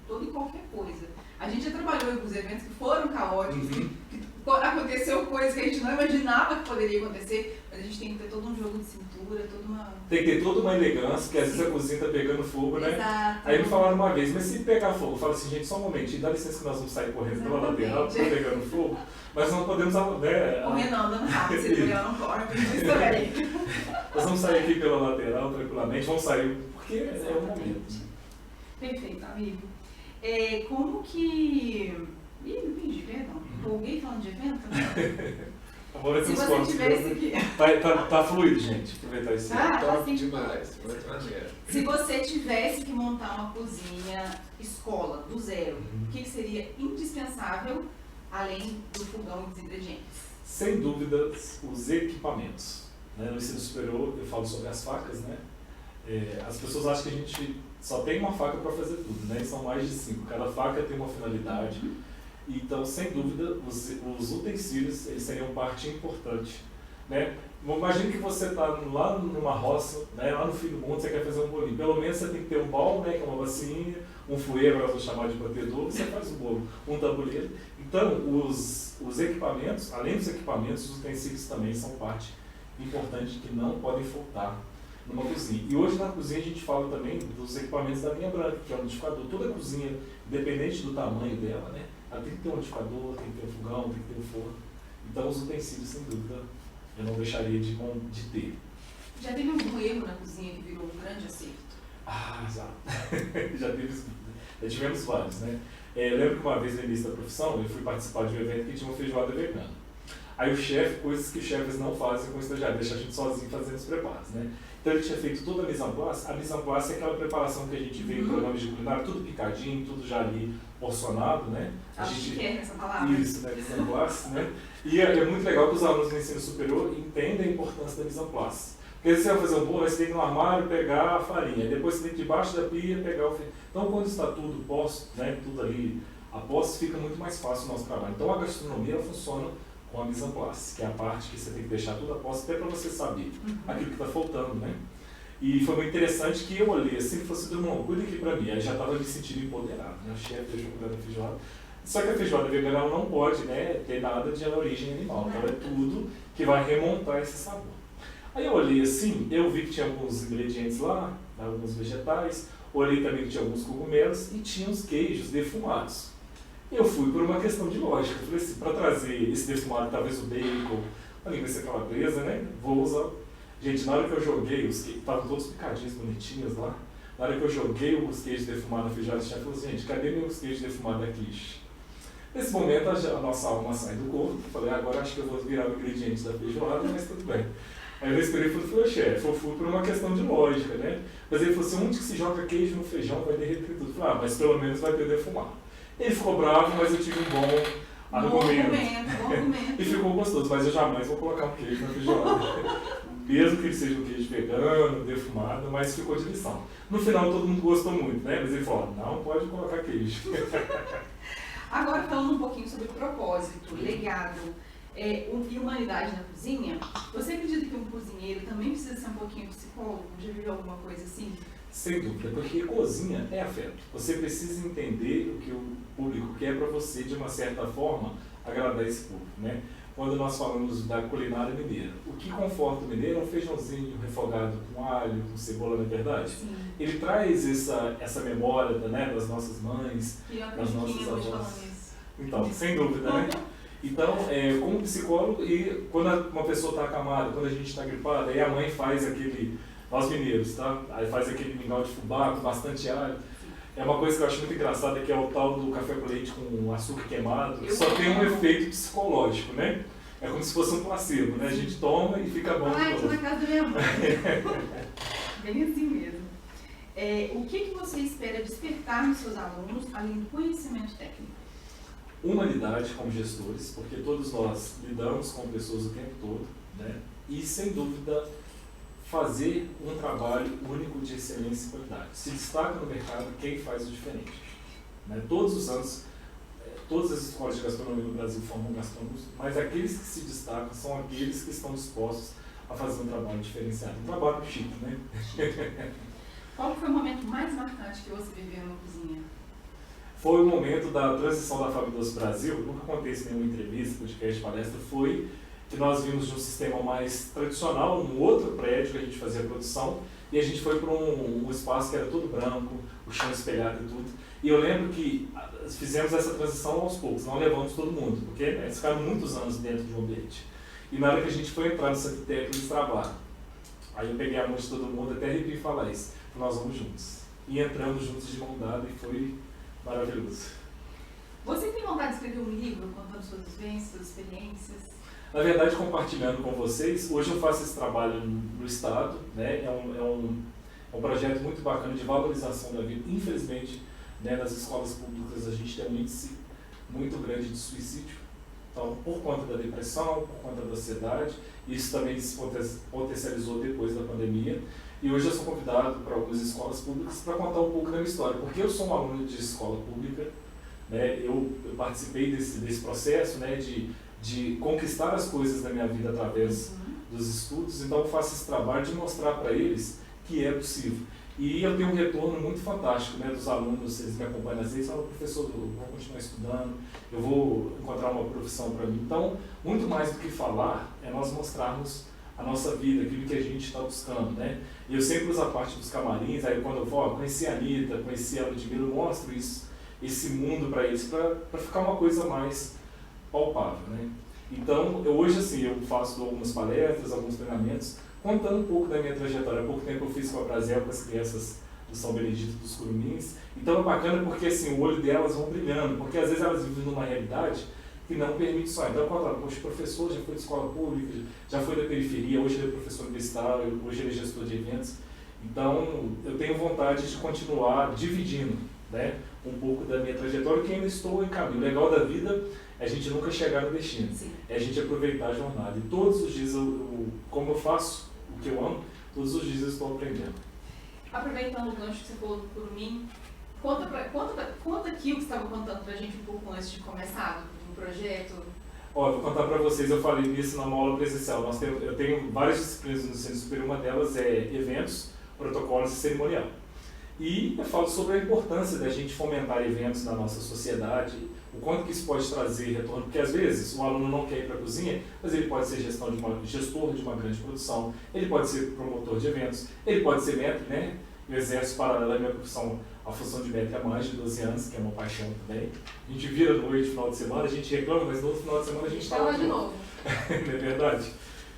toda e qualquer coisa. A gente já trabalhou em alguns eventos que foram caóticos, que aconteceu coisas que a gente não imaginava que poderia acontecer, mas a gente tem que ter todo um jogo de cintura, toda uma... Tem que ter toda uma elegância, porque às vezes a cozinha tá pegando fogo, né? Exato. Aí me falaram uma vez, mas se pegar fogo, eu falo assim, gente, só um momentinho, dá licença que nós vamos sair correndo pela lateral, tá pegando fogo, mas não podemos... Né, correr não, andando rápido, se ele não corre, isso também. Nós vamos sair aqui pela lateral, tranquilamente, vamos sair, porque é o momento. Perfeito, amigo. Como que... Ih, não entendi, perdão. Empolguei falando de evento? Agora se você tivesse que... Tá fluido, gente. Aproveitar isso. Top assim, demais. Muito maneiro. Se você tivesse que montar uma cozinha escola, do zero, o que seria indispensável, além do fogão e dos ingredientes? Sem dúvida, os equipamentos. Né? No ensino superior, eu falo sobre as facas, né? As pessoas acham que a gente só tem uma faca para fazer tudo, né? São mais de 5. Cada faca tem uma finalidade. Então, sem dúvida, os utensílios eles seriam parte importante. Né? Imagina que você está lá numa roça, né? Lá no fim do mundo, você quer fazer um bolinho. Pelo menos você tem que ter um bol, né? Que é uma bacinha, um fouet, nós vamos chamar de batedor, você faz o bolo, um tabuleiro. Então, os equipamentos, além dos equipamentos, os utensílios também são parte importante que não podem faltar numa cozinha. E hoje na cozinha a gente fala também dos equipamentos da linha branca, que é o liquidificador. Toda cozinha, independente do tamanho dela, né? Ela tem que ter um liquidificador, tem que ter um fogão, tem que ter um forno. Então os utensílios, sem dúvida, eu não deixaria de ter. Já teve algum erro na cozinha que virou um grande acerto? Já. Já tivemos vários, né? Eu lembro que uma vez no início da profissão, eu fui participar de um evento que tinha uma feijoada vegana. Aí o chefe, coisas que os chefes não fazem com o estagiário, deixa a gente sozinho fazendo os preparos, né? Então ele tinha feito toda a mise en place. A mise en place é aquela preparação que a gente vê em programas de culinária, tudo picadinho, tudo já ali porcionado, né? Acho que é essa palavra. Isso, né? Mise en place, né? E é muito legal que os alunos do ensino superior entendem a importância da mise en place. Porque você vai fazer um bolo, você tem que ir no armário pegar a farinha, depois você tem que ir debaixo da pia pegar o feijão. Então quando está tudo posto, né? Tudo ali a posto, fica muito mais fácil o nosso trabalho. Então a gastronomia ela funciona com a mise en place, que é a parte que você tem que deixar tudo a posto, até para você saber aquilo que está faltando, né? E foi muito interessante que eu olhei assim e falei assim, irmão, cuida aqui para mim. Aí já estava me sentindo empoderado, né? O chefe deixou cuidar da feijoada. Só que a feijoada vegana ela não pode, né, ter nada de origem animal, então é tudo que vai remontar esse sabor. Aí eu olhei assim, eu vi que tinha alguns ingredientes lá, alguns vegetais, olhei também que tinha alguns cogumelos e tinha os queijos defumados. Eu fui por uma questão de lógica, eu falei assim, para trazer esse defumado, talvez o bacon, a linguiça calabresa, né, vou usar. Gente, na hora que eu joguei, os queijos, estavam todos picadinhos, bonitinhos lá, na hora que eu joguei os queijos defumados na feijoada, o chefe falou assim, gente, cadê meus queijos defumados aqui? Nesse momento a nossa alma sai do corpo, eu falei, agora acho que eu vou virar o ingrediente da feijoada, mas tudo bem. Aí eu esperei e falei, chefe, eu fui por uma questão de lógica, né? Mas ele falou assim, onde que se joga queijo no feijão vai derreter tudo? Eu falei, mas pelo menos vai ter defumado. Ele ficou bravo, mas eu tive um bom argumento. E ficou gostoso, mas eu jamais vou colocar um queijo na feijoada. Mesmo que ele seja um queijo vegano, defumado, mas ficou de lição. No final todo mundo gostou muito, né? Mas ele falou, não pode colocar queijo. Agora falando um pouquinho sobre propósito, legado e humanidade na cozinha, você acredita que um cozinheiro também precisa ser um pouquinho psicólogo? Já viu alguma coisa assim? Sem dúvida, porque cozinha é afeto. Você precisa entender o que o público quer para você, de uma certa forma, agradar esse público, né? Quando nós falamos da culinária mineira, o que conforta o mineiro é um feijãozinho refogado com alho, com cebola, não é verdade? Sim. Ele traz essa memória, né, das nossas mães, das nossas avós. Então, sem dúvida, né? Então, como psicólogo, e quando uma pessoa está acamada, quando a gente está gripada, aí a mãe faz aquele, nós mineiros, tá? Aí faz aquele mingau de fubá com bastante alho. É uma coisa que eu acho muito engraçada, que é o tal do café com leite com açúcar queimado, que só tem um efeito psicológico, né? É como se fosse um placebo, né? A gente toma e fica bom. Ah, aqui na casa da minha mãe. Bem assim mesmo. O que você espera despertar nos seus alunos, além do conhecimento técnico? Humanidade como gestores, porque todos nós lidamos com pessoas o tempo todo, né? E, sem dúvida, fazer um trabalho único de excelência e qualidade. Se destaca no mercado quem faz o diferente. Né? Todos os anos, todas as escolas de gastronomia no Brasil formam gastrônomos, mas aqueles que se destacam são aqueles que estão dispostos a fazer um trabalho diferenciado. Um trabalho chique, né? Qual foi o momento mais marcante que você viveu na cozinha? Foi o momento da transição da Fábrica Doce Brasil, nunca contei isso em nenhuma entrevista, podcast, palestra, foi que nós vimos de um sistema mais tradicional, num outro prédio que a gente fazia produção, e a gente foi para um espaço que era todo branco, o chão espelhado e tudo. E eu lembro que fizemos essa transição aos poucos, não levamos todo mundo, porque eles ficaram muitos anos dentro de um ambiente. E na hora que a gente foi entrar no centro técnico de trabalho, aí eu peguei a mão de todo mundo, até arrepio falar isso, nós vamos juntos. E entramos juntos de mão dada e foi maravilhoso. Você tem vontade de escrever um livro contando suas vivências, suas experiências? Na verdade, compartilhando com vocês, hoje eu faço esse trabalho no Estado, né? É um projeto muito bacana de valorização da vida. Infelizmente, né, nas escolas públicas a gente tem um índice muito grande de suicídio. Então, por conta da depressão, por conta da ansiedade, isso também se potencializou depois da pandemia. E hoje eu sou convidado para algumas escolas públicas para contar um pouco da minha história, porque eu sou um aluno de escola pública, né? Eu participei desse processo, né, de conquistar as coisas da minha vida através dos estudos, então eu faço esse trabalho de mostrar para eles que é possível. E eu tenho um retorno muito fantástico, né, dos alunos, eles me acompanham às vezes, falam, professor, eu vou continuar estudando, eu vou encontrar uma profissão para mim. Então, muito mais do que falar, é nós mostrarmos a nossa vida, aquilo que a gente está buscando, né? E eu sempre uso a parte dos camarins, aí quando eu vou, conheci a Anitta, conheci a Ludmilla, eu mostro isso, esse mundo para eles, para ficar uma coisa mais palpável, né? Então, hoje assim, eu faço algumas palestras, alguns treinamentos, contando um pouco da minha trajetória. Há pouco tempo eu fiz com a Brasil, com as crianças do São Benedito dos Curumins. Então é bacana porque assim, o olho delas vão brilhando, porque às vezes elas vivem numa realidade que não permite sonhar. Então eu conto, poxa, o professor já foi de escola pública, já foi da periferia, hoje ele é professor universitário, hoje ele é gestor de eventos. Então eu tenho vontade de continuar dividindo, né, um pouco da minha trajetória, que ainda estou em caminho. O legal da vida é a gente nunca chegar no destino, é a gente aproveitar a jornada. E todos os dias, como eu faço o que eu amo, todos os dias eu estou aprendendo. Aproveitando o gancho que você falou do Curumim, conta aqui o que você estava contando para a gente um pouco antes de começar, do projeto. Ó, vou contar para vocês, eu falei nisso numa aula presencial. Eu tenho várias disciplinas no Centro Superior, uma delas é eventos, protocolos e cerimonial. E eu falo sobre a importância da gente fomentar eventos na nossa sociedade, o quanto que isso pode trazer retorno, porque às vezes o aluno não quer ir para a cozinha, mas ele pode ser gestor de uma grande produção, ele pode ser promotor de eventos, ele pode ser mestre, né? Eu exerço paralelo à minha profissão, a função de mestre há mais de 12 anos, que é uma paixão também. A gente vira noite, final de semana, a gente reclama, mas no outro final de semana a gente está lá de novo. Não é verdade?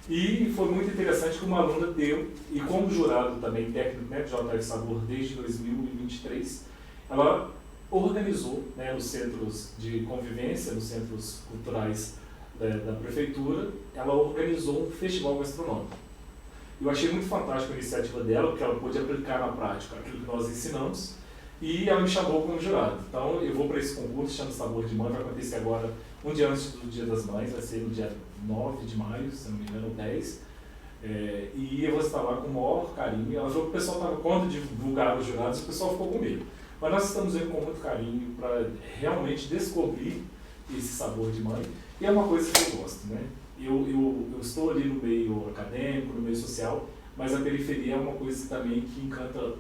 E foi muito interessante que uma aluna deu, e como jurado também técnico, né, de JF Sabor desde 2023, ela organizou, né, nos centros de convivência, nos centros culturais da prefeitura, ela organizou um festival gastronômico. Eu achei muito fantástica a iniciativa dela, porque ela pôde aplicar na prática aquilo que nós ensinamos, e ela me chamou como jurado. Então eu vou para esse concurso, chama Sabor de Mãe, vai acontecer agora um dia antes do Dia das Mães, vai ser no dia 9 de maio, se não me engano, 10. E eu vou estar lá com o maior carinho. Ela falou que o pessoal estava, quando divulgar os jurados, o pessoal ficou com medo. Mas nós estamos indo com muito carinho para realmente descobrir esse sabor de mãe. E é uma coisa que eu gosto, né? Eu estou ali no meio acadêmico, no meio social, mas a periferia é uma coisa também que encanta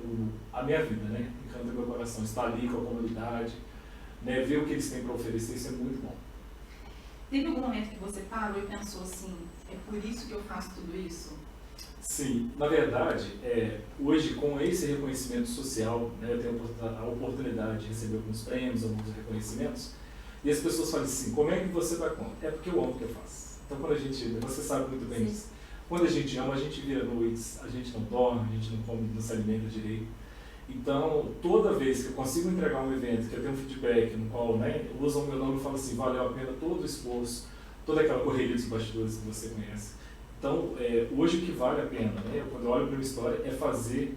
a minha vida, né? Encanta o meu coração. Estar ali com a comunidade, né? Ver o que eles têm para oferecer, isso é muito bom. Teve algum momento que você parou e pensou assim, é por isso que eu faço tudo isso? Sim, na verdade, hoje com esse reconhecimento social, né, eu tenho a oportunidade de receber alguns prêmios, alguns reconhecimentos, e as pessoas falam assim, como é que você dá conta? É porque eu amo o que eu faço. Então quando a gente, você sabe muito bem disso, quando a gente ama, a gente vira noites, a gente não dorme, a gente não come, não se alimenta direito. Então, toda vez que eu consigo entregar um evento, que eu tenho um feedback no qual, né, usam o meu nome e falam assim, valeu a pena todo o esforço, toda aquela correria dos bastidores que você conhece. Então, hoje o que vale a pena, né, quando eu olho para a minha história, é fazer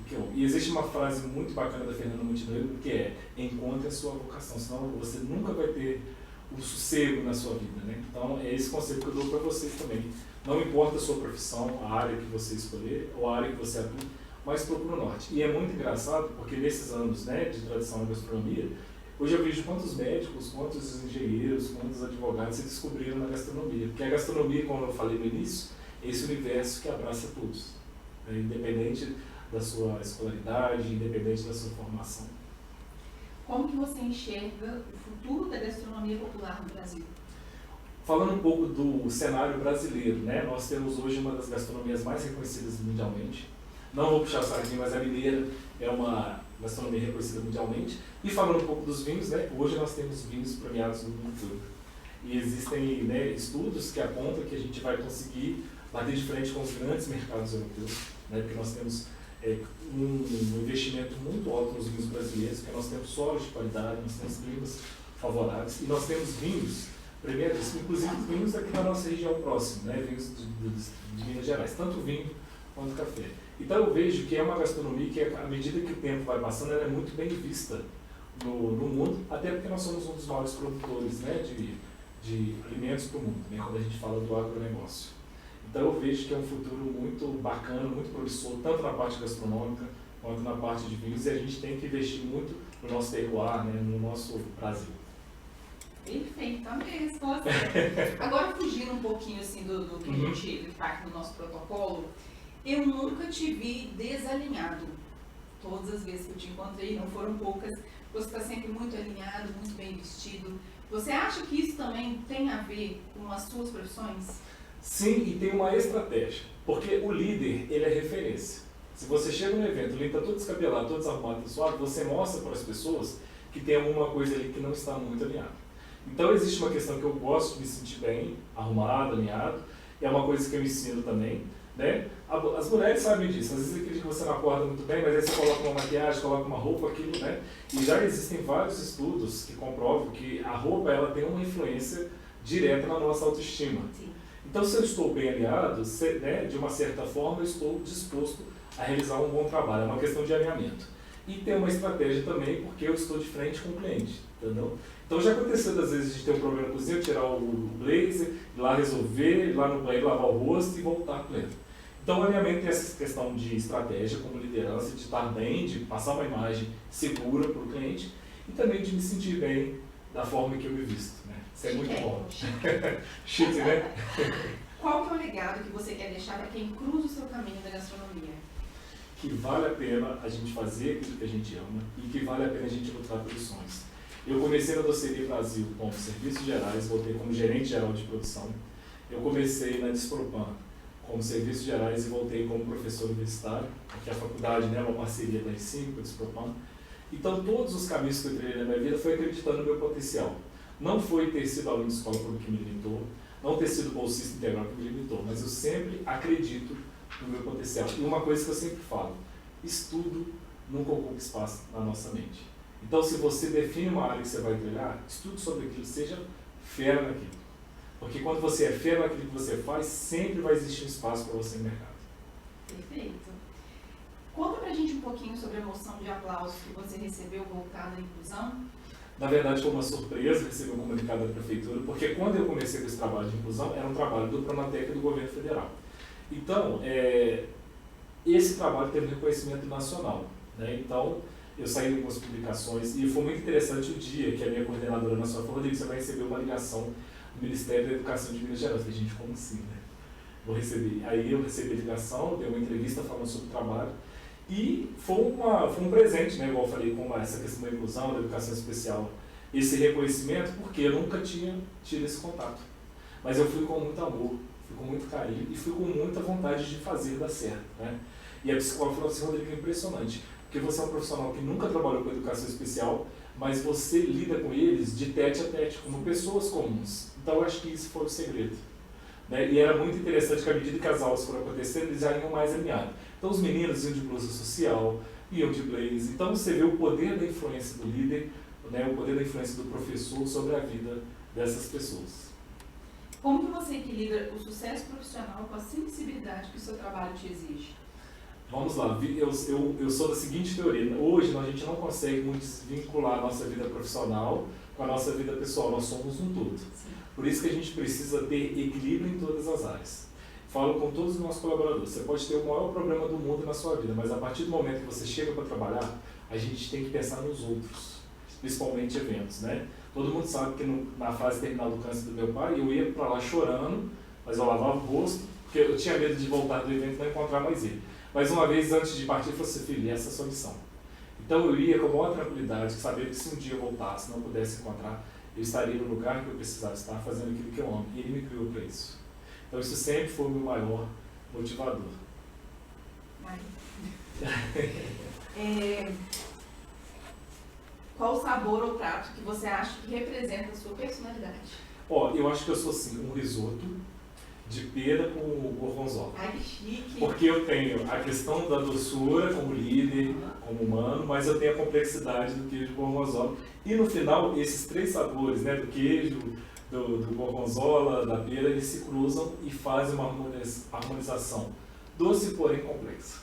o que eu amo. E existe uma frase muito bacana da Fernanda Montenegro, que é, encontre a sua vocação, senão você nunca vai ter o sossego na sua vida, né? Então, é esse conselho que eu dou para vocês também. Não importa a sua profissão, a área que você escolher, ou a área que você atua, mas procura o norte. E é muito engraçado, porque nesses anos, né, de tradição na gastronomia, hoje eu vejo quantos médicos, quantos engenheiros, quantos advogados se descobriram na gastronomia. Porque a gastronomia, como eu falei no início, é esse universo que abraça todos. Independente da sua escolaridade, independente da sua formação. Como que você enxerga o futuro da gastronomia popular no Brasil? Falando um pouco do cenário brasileiro, né? Nós temos hoje uma das gastronomias mais reconhecidas mundialmente. Não vou puxar a sardinha, mas a mineira é uma gastronomia reconhecida mundialmente. E falando um pouco dos vinhos, né? Hoje nós temos vinhos premiados no mundo todo. E existem, né, estudos que apontam que a gente vai conseguir bater de frente com os grandes mercados europeus, né? Porque nós temos um investimento muito alto nos vinhos brasileiros, porque nós temos solos de qualidade, nós temos climas favoráveis e nós temos vinhos premiados, inclusive vinhos aqui da nossa região próxima, né? Vinhos de Minas Gerais, tanto vinho quanto café. Então eu vejo que é uma gastronomia que, à medida que o tempo vai passando, ela é muito bem vista no mundo, até porque nós somos um dos maiores produtores, né, de alimentos para o mundo, né, quando a gente fala do agronegócio. Então eu vejo que é um futuro muito bacana, muito promissor, tanto na parte gastronômica quanto na parte de vinhos, e a gente tem que investir muito no nosso terroir, né, no nosso Brasil. Perfeito, amei a resposta. Agora, fugindo um pouquinho assim, do que a gente está aqui no nosso protocolo, eu nunca te vi desalinhado. Todas as vezes que eu te encontrei, não foram poucas, você está sempre muito alinhado, muito bem vestido. Você acha que isso também tem a ver com as suas profissões? Sim, e tem uma estratégia, porque o líder, ele é referência. Se você chega no evento, o líder está todo descabelado, todo desarrumado, suado, você mostra para as pessoas que tem alguma coisa ali que não está muito alinhada. Então existe uma questão que eu gosto de me sentir bem, arrumado, alinhado, e é uma coisa que eu ensino também, né? As mulheres sabem disso, às vezes acreditam que você não acorda muito bem, mas aí você coloca uma maquiagem, coloca uma roupa, aquilo, né? E já existem vários estudos que comprovam que a roupa, ela tem uma influência direta na nossa autoestima. Sim. Então, se eu estou bem alinhado, né, de uma certa forma, eu estou disposto a realizar um bom trabalho. É uma questão de alinhamento. E tem uma estratégia também, porque eu estou de frente com o cliente, entendeu? Então, já aconteceu, às vezes, de ter um problema na cozinha, tirar o blazer, ir lá resolver, ir lá no banheiro lavar o rosto e voltar pleno. Então, o alinhamento tem essa questão de estratégia como liderança, de estar bem, de passar uma imagem segura para o cliente e também de me sentir bem da forma que eu me visto, né? Isso é muito bom. Chique, né? Qual que é o legado que você quer deixar para quem cruza o seu caminho da gastronomia? Que vale a pena a gente fazer aquilo que a gente ama e que vale a pena a gente lutar pelos sonhos. Eu comecei na Doceria Brasil como serviços gerais, voltei como gerente geral de produção. Eu comecei na Despropan como serviços gerais e voltei como professor universitário, porque a faculdade, né, é uma parceria da E5 com a Despropan. Então, todos os caminhos que eu trilhei na minha vida foi acreditando no meu potencial. Não foi ter sido aluno de escola pública que me limitou, não ter sido bolsista integral que me limitou, mas eu sempre acredito no meu potencial. E uma coisa que eu sempre falo, estudo nunca ocupa espaço na nossa mente. Então, se você define uma área que você vai trilhar, estude sobre aquilo, seja fera naquilo. Porque quando você é fera naquilo que você faz, sempre vai existir um espaço para você no mercado. Perfeito. Conta pra gente um pouquinho sobre a moção de aplauso que você recebeu voltada à inclusão. Na verdade, foi uma surpresa receber um comunicado da Prefeitura, porque quando eu comecei com esse trabalho de inclusão, era um trabalho do Pronatec e do Governo Federal. Então, esse trabalho teve reconhecimento nacional, né? Então, eu saí em algumas publicações e foi muito interessante o dia que a minha coordenadora nacional falou: Rodrigo, você vai receber uma ligação do Ministério da Educação de Minas Gerais. Eu falei: gente, como assim, né? Vou receber. Aí eu recebi a ligação, dei uma entrevista falando sobre o trabalho. E foi um presente, né, igual eu falei, com essa questão da inclusão, da educação especial, esse reconhecimento, porque eu nunca tinha tido esse contato. Mas eu fui com muito amor, fui com muito carinho e fui com muita vontade de fazer dar certo, né? E a psicóloga falou assim: Rodrigo, é impressionante, porque você é um profissional que nunca trabalhou com educação especial, mas você lida com eles de tete a tete, como pessoas comuns. Então eu acho que isso foi o segredo. Né? E era muito interessante que à medida que as aulas foram acontecendo, eles já iam mais alinhados. Então os meninos iam de blusa social, iam de blazer. Então você vê o poder da influência do líder, né, o poder da influência do professor sobre a vida dessas pessoas. Como que você equilibra o sucesso profissional com a sensibilidade que o seu trabalho te exige? Vamos lá, eu sou da seguinte teoria: hoje a gente não consegue muito desvincular a nossa vida profissional com a nossa vida pessoal, nós somos um todo. Sim. Por isso que a gente precisa ter equilíbrio em todas as áreas. Falo com todos os nossos colaboradores: você pode ter o maior problema do mundo na sua vida, mas a partir do momento que você chega para trabalhar, a gente tem que pensar nos outros, principalmente eventos, né? Todo mundo sabe que na fase terminal do câncer do meu pai, eu ia para lá chorando, mas eu lavava o rosto, porque eu tinha medo de voltar do evento e não encontrar mais ele. Mas uma vez antes de partir, ele falou assim, filho, essa é a sua missão. Então eu ia com a maior tranquilidade, sabendo que se um dia eu voltasse, não pudesse encontrar, eu estaria no lugar que eu precisava estar, fazendo aquilo que eu amo. E ele me criou para isso. Então isso sempre foi o meu maior motivador. Qual o sabor ou prato que você acha que representa a sua personalidade? Eu acho que eu sou assim, um risoto de pera com gorgonzola. Ai, que chique! Porque eu tenho a questão da doçura como líder, como humano, mas eu tenho a complexidade do queijo gorgonzola. E no final, esses 3 sabores, né, do queijo, do gorgonzola, da pera, eles se cruzam e fazem uma harmonização doce, porém complexa.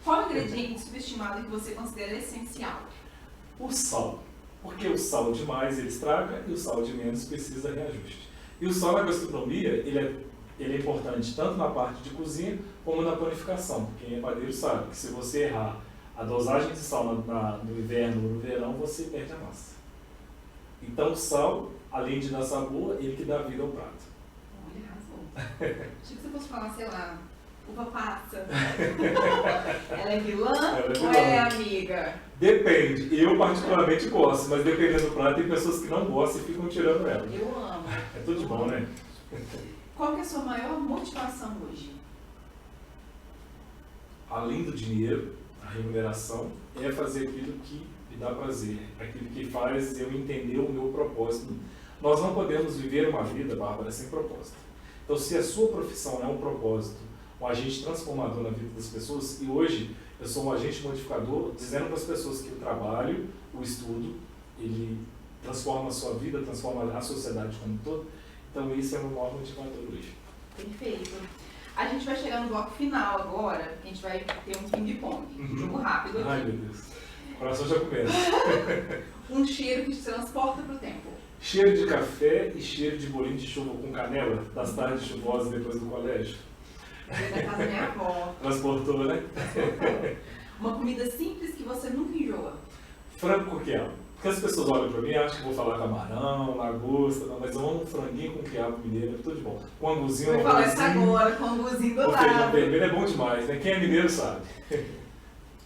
Qual ingrediente subestimado que você considera essencial? O sal. Porque o sal demais ele estraga e o sal de menos precisa de reajuste. E o sal na gastronomia, ele é importante tanto na parte de cozinha como na panificação. Quem é padeiro sabe que se você errar a dosagem de sal no inverno ou no verão, você perde a massa. Então o sal, além de dar sabor, ele que dá vida ao prato. Olha, arrasou. Achei que você fosse falar, sei lá, uva passa. Ela é vilã ou é amiga? Depende. Eu particularmente gosto, mas dependendo do prato, tem pessoas que não gostam e ficam tirando ela. Eu amo. É tudo de bom, né? Qual que é a sua maior motivação hoje? Além do dinheiro, a remuneração, é fazer aquilo que me dá prazer, aquilo que faz eu entender o meu propósito. Nós não podemos viver uma vida, Bárbara, sem propósito. Então, se a sua profissão é um propósito, um agente transformador na vida das pessoas, e hoje eu sou um agente modificador, dizendo para as pessoas que o trabalho, o estudo, ele transforma a sua vida, transforma a sociedade como um todo. Então, isso é o meu maior motivador hoje. Perfeito. A gente vai chegar no bloco final agora, porque a gente vai ter um ping-pong, um jogo rápido aqui. Ai, meu Deus. O coração já começa. Um cheiro que te transporta para o tempo. Cheiro de café e cheiro de bolinho de chuva com canela, das tardes chuvosas depois do colégio. Da casa da minha avó. Transportou, né? Uma comida simples que você nunca enjoa. Frango com quiabo. Porque as pessoas olham pra mim e acham que vou falar camarão, lagosta, não, mas eu amo um franguinho com quiabo mineiro, é tudo de bom. Com anguzinho, vou falar isso agora, com anguzinho do lado. O feijão lado. vermelho é bom demais, né? Quem é mineiro sabe.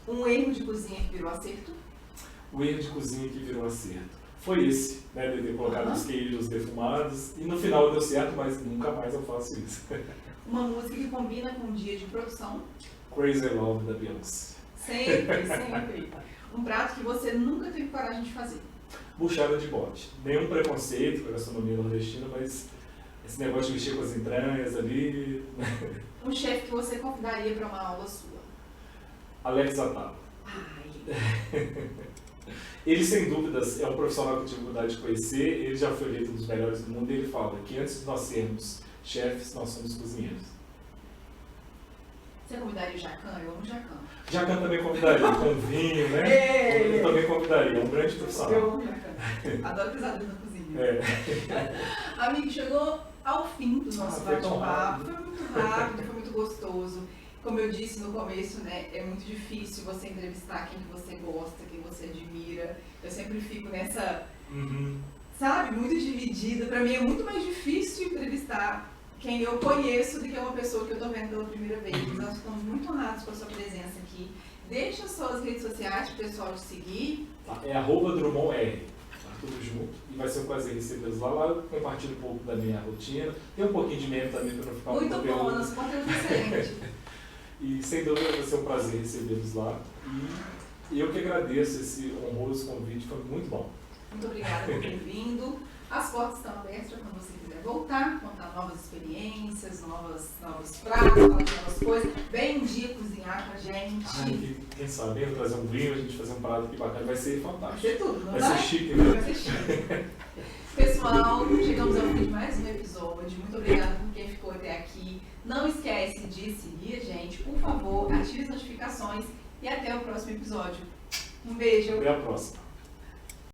Um erro de cozinha que virou acerto? O erro de cozinha que virou acerto foi esse, né? De ter colocado os queijos defumados, e no final deu certo, mas nunca mais eu faço isso. Uma música que combina com o dia de produção? Crazy Love, da Beyoncé. Sempre, sempre. Um prato que você nunca teve coragem de fazer? Buchada de bode. Nenhum preconceito com a gastronomia nordestina, mas esse negócio de mexer com as entranhas ali... Um chefe que você convidaria para uma aula sua? Alex Atala. Ele, sem dúvidas, é um profissional que eu tive vontade de conhecer. Ele já foi eleito um dos melhores do mundo e ele fala que antes de nós sermos chefes, nós somos cozinheiros. Você convidaria o Jacan? Eu amo o Jacan. Jacan também convidaria, com vinho, né? Eu também convidaria, é um grande profissional. Eu amo o Jacan. Adoro pesadelo na cozinha. Amigo, chegou ao fim do nosso bate-papo. Foi muito rápido, foi muito gostoso. Como eu disse no começo, né, é muito difícil você entrevistar quem que você gosta, quem você admira. Eu sempre fico nessa, sabe, muito dividida. Pra mim é muito mais difícil entrevistar quem eu conheço do que uma pessoa que eu tô vendo pela primeira vez. Nós estamos muito honorados com a sua presença aqui. Deixa suas redes sociais pro pessoal te seguir. É @DrummondR. Tudo junto, e vai ser um prazer recebê-los lá. Lá eu compartilho um pouco da minha rotina, tem um pouquinho de meme também para não ficar muito bom, nosso conteúdo excelente. E sem dúvida vai ser um prazer recebê-los lá. E eu que agradeço esse honroso convite, foi muito bom. Muito obrigada por ter vindo. As portas estão abertas para quando você quiser voltar, contar novas experiências, novos pratos, falar de novas coisas. Vem um dia cozinhar com a gente. Ai, quem sabe, vem trazer um vinho, a gente fazer um prato aqui bacana, vai ser fantástico. Vai ser tudo, não vai? Vai ser chique, né? Vai ser chique. Pessoal, chegamos ao fim de mais um episódio. Muito obrigada por quem ficou até aqui. Não esquece de seguir a gente, por favor, ative as notificações e até o próximo episódio. Um beijo. Até a próxima.